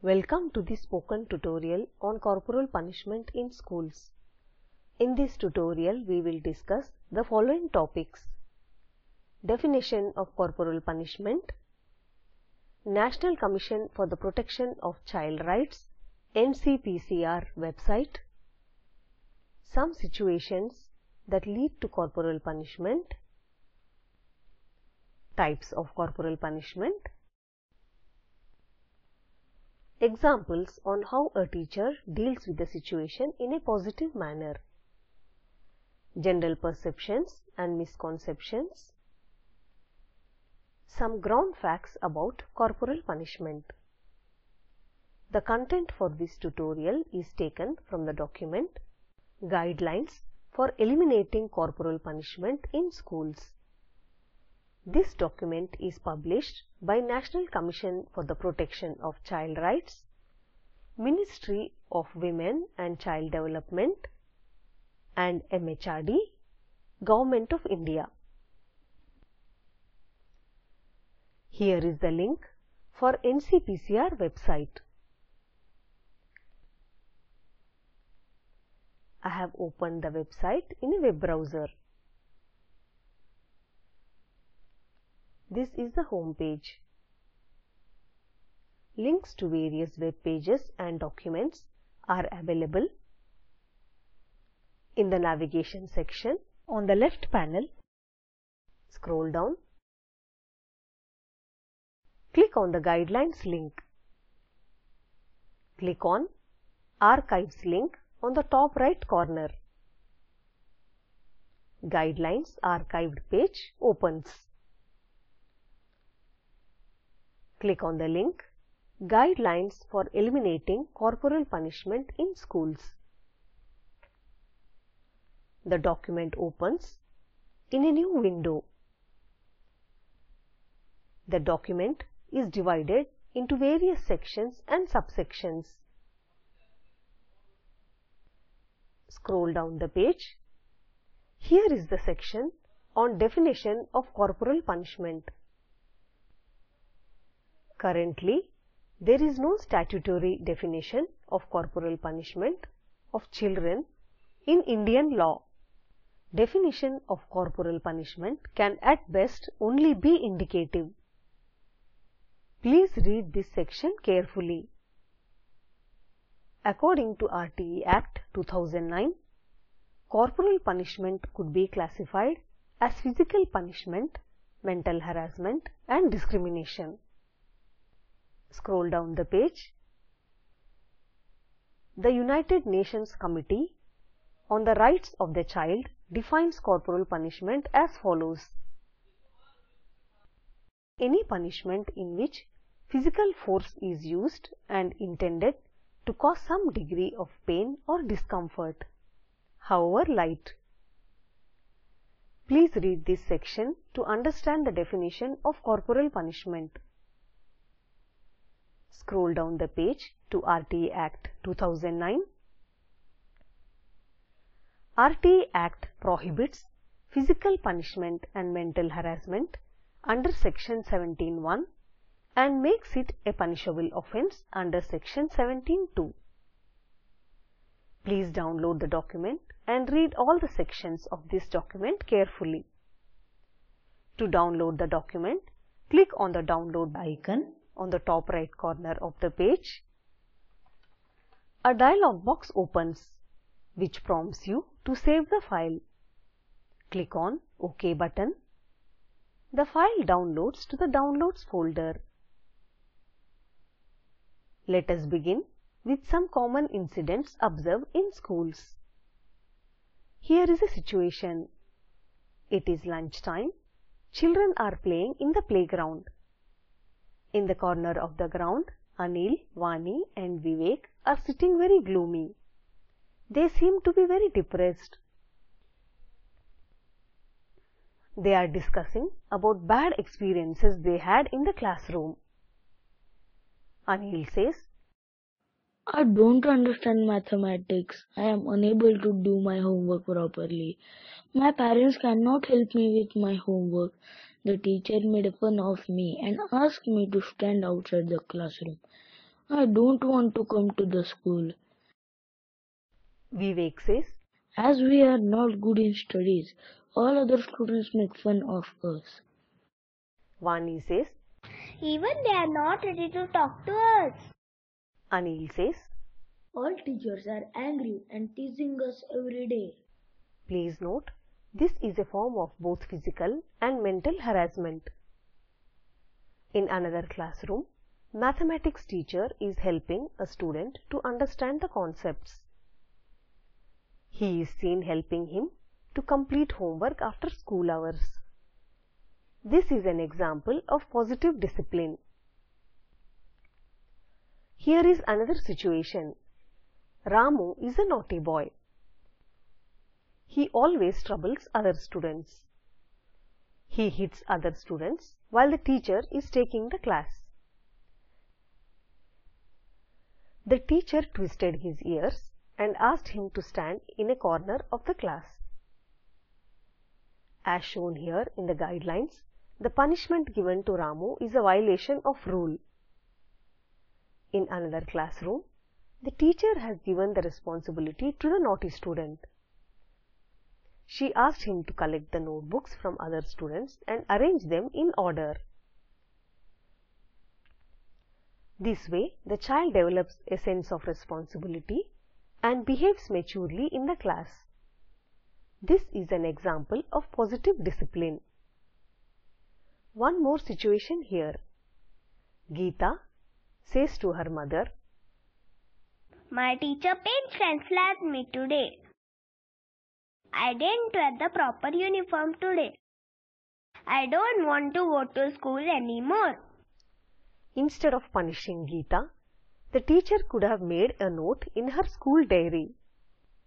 Welcome to the spoken tutorial on corporal punishment in schools. In this tutorial, we will discuss the following topics: definition of corporal punishment, National Commission for the Protection of Child Rights NCPCR website, some situations that lead to corporal punishment, types of corporal punishment, examples on how a teacher deals with the situation in a positive manner, general perceptions and misconceptions, some ground facts about corporal punishment. The content for this tutorial is taken from the document Guidelines for Eliminating Corporal Punishment in Schools. This document is published by National Commission for the Protection of Child Rights, Ministry of Women and Child Development, and MHRD, Government of India. Here is the link for NCPCR website. I have opened the website in a web browser. This is the home page. Links to various web pages and documents are available in the navigation section on the left panel. Scroll down. Click on the Guidelines link. Click on Archives link on the top right corner. Guidelines archived page opens. Click on the link Guidelines for Eliminating Corporal Punishment in Schools. The document opens in a new window. The document is divided into various sections and subsections. Scroll down the page. Here is the section on definition of corporal punishment. Currently, there is no statutory definition of corporal punishment of children in Indian law. Definition of corporal punishment can at best only be indicative. Please read this section carefully. According to RTE Act 2009, corporal punishment could be classified as physical punishment, mental harassment, and discrimination. Scroll down the page. The United Nations Committee on the Rights of the Child defines corporal punishment as follows: any punishment in which physical force is used and intended to cause some degree of pain or discomfort, however light. Please read this section to understand the definition of corporal punishment. Scroll down the page to RTE Act 2009. RTE Act prohibits physical punishment and mental harassment under Section 17(1) and makes it a punishable offence under Section 17(2). Please download the document and read all the sections of this document carefully. To download the document, click on the download icon on the top right corner of the page. A dialog box opens which prompts you to save the file. Click on OK button. The file downloads to the Downloads folder. Let us begin with some common incidents observed in schools. Here is a situation. It is lunchtime. Children are playing in the playground. In the corner of the ground, Anil, Vani and Vivek are sitting very gloomy. They seem to be very depressed. They are discussing about bad experiences they had in the classroom. Anil says, I don't understand mathematics. I am unable to do my homework properly. My parents cannot help me with my homework. The teacher made fun of me and asked me to stand outside the classroom. I don't want to come to the school. Vivek says, As we are not good in studies, all other students make fun of us. Vani says, Even they are not ready to talk to us. Anil says, All teachers are angry and teasing us every day. please note, this is a form of both physical and mental harassment. In another classroom, mathematics teacher is helping a student to understand the concepts. He is seen helping him to complete homework after school hours. This is an example of positive discipline. Here is another situation. Ramu is a naughty boy. He always troubles other students. He hits other students while the teacher is taking the class. The teacher twisted his ears and asked him to stand in a corner of the class. As shown here in the guidelines, the punishment given to Ramu is a violation of rule. In another classroom, the teacher has given the responsibility to the naughty student. She asked him to collect the notebooks from other students and arrange them in order. This way, the child develops a sense of responsibility and behaves maturely in the class. This is an example of positive discipline. One more situation here. Geeta says to her mother, My teacher paid at me today. I didn't wear the proper uniform today. I don't want to go to school anymore. Instead of punishing Geeta, the teacher could have made a note in her school diary.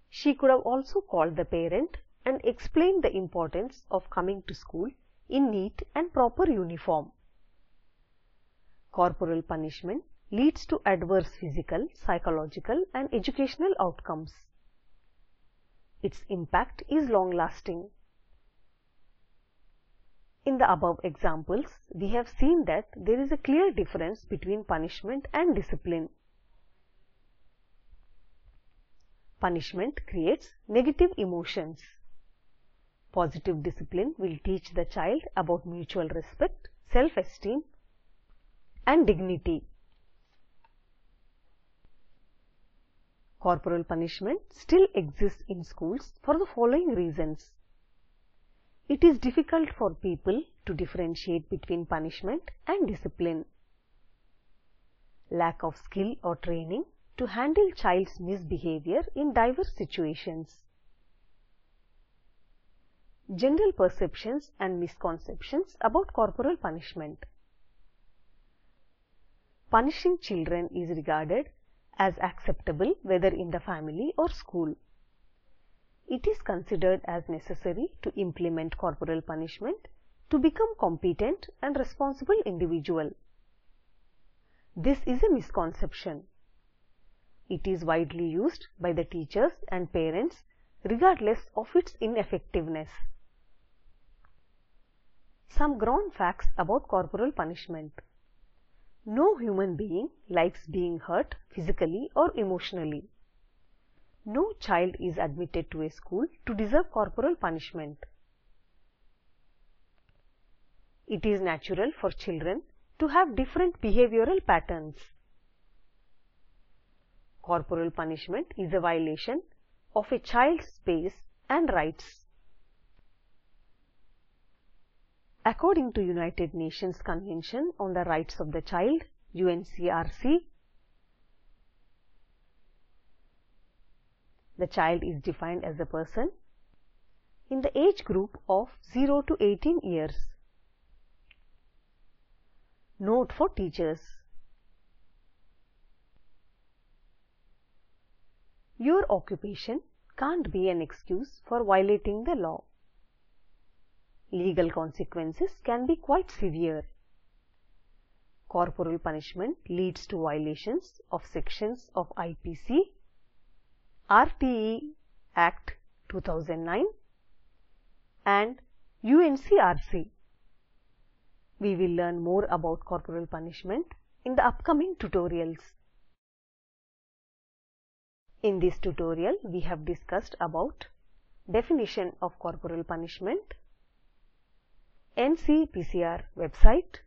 She could have also called the parent and explained the importance of coming to school in neat and proper uniform. Corporal punishment leads to adverse physical, psychological, and educational outcomes. Its impact is long-lasting. In the above examples, we have seen that there is a clear difference between punishment and discipline. Punishment creates negative emotions. Positive discipline will teach the child about mutual respect, self-esteem, and dignity. Corporal punishment still exists in schools for the following reasons. It is difficult for people to differentiate between punishment and discipline. Lack of skill or training to handle child's misbehavior in diverse situations. General perceptions and misconceptions about corporal punishment. Punishing children is regarded as acceptable whether in the family or school. It is considered as necessary to implement corporal punishment to become competent and responsible individual. This is a misconception. It is widely used by the teachers and parents regardless of its ineffectiveness. Some ground facts about corporal punishment. No human being likes being hurt physically or emotionally. No child is admitted to a school to deserve corporal punishment. It is natural for children to have different behavioral patterns. Corporal punishment is a violation of a child's space and rights. According to United Nations Convention on the Rights of the Child, UNCRC, the child is defined as a person in the age group of 0 to 18 years. Note for teachers. Your occupation can't be an excuse for violating the law. Legal consequences can be quite severe. Corporal punishment leads to violations of sections of IPC, RTE Act 2009 and UNCRC. We will learn more about corporal punishment in the upcoming tutorials. In this tutorial, we have discussed about definition of corporal punishment, NCPCR website,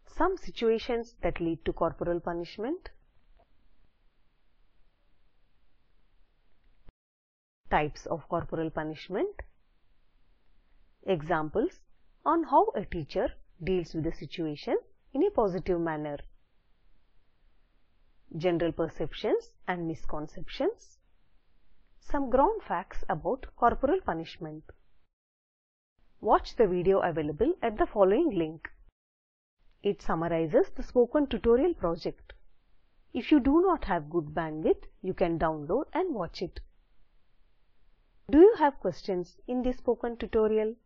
some situations that lead to corporal punishment, types of corporal punishment, examples on how a teacher deals with a situation in a positive manner, general perceptions and misconceptions, some ground facts about corporal punishment. Watch the video available at the following link. It summarizes the spoken tutorial project. If you do not have good bandwidth, you can download and watch it. Do you have questions in this spoken tutorial?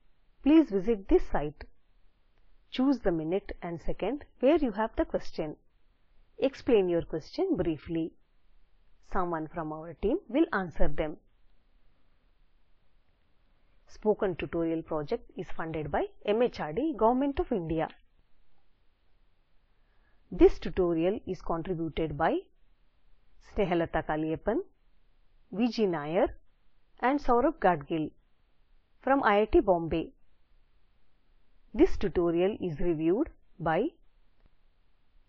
Please visit this site. Choose the minute and second where you have the question. Explain your question briefly. Someone from our team will answer them. Spoken Tutorial project is funded by MHRD, Government of India. This tutorial is contributed by Snehalata Kaliyappan, VG Nair and Saurabh Gadgil from IIT Bombay. This tutorial is reviewed by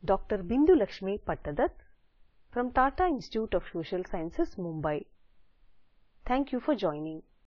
Dr. Bindu Lakshmi Pattadat from Tata Institute of Social Sciences, Mumbai. Thank you for joining.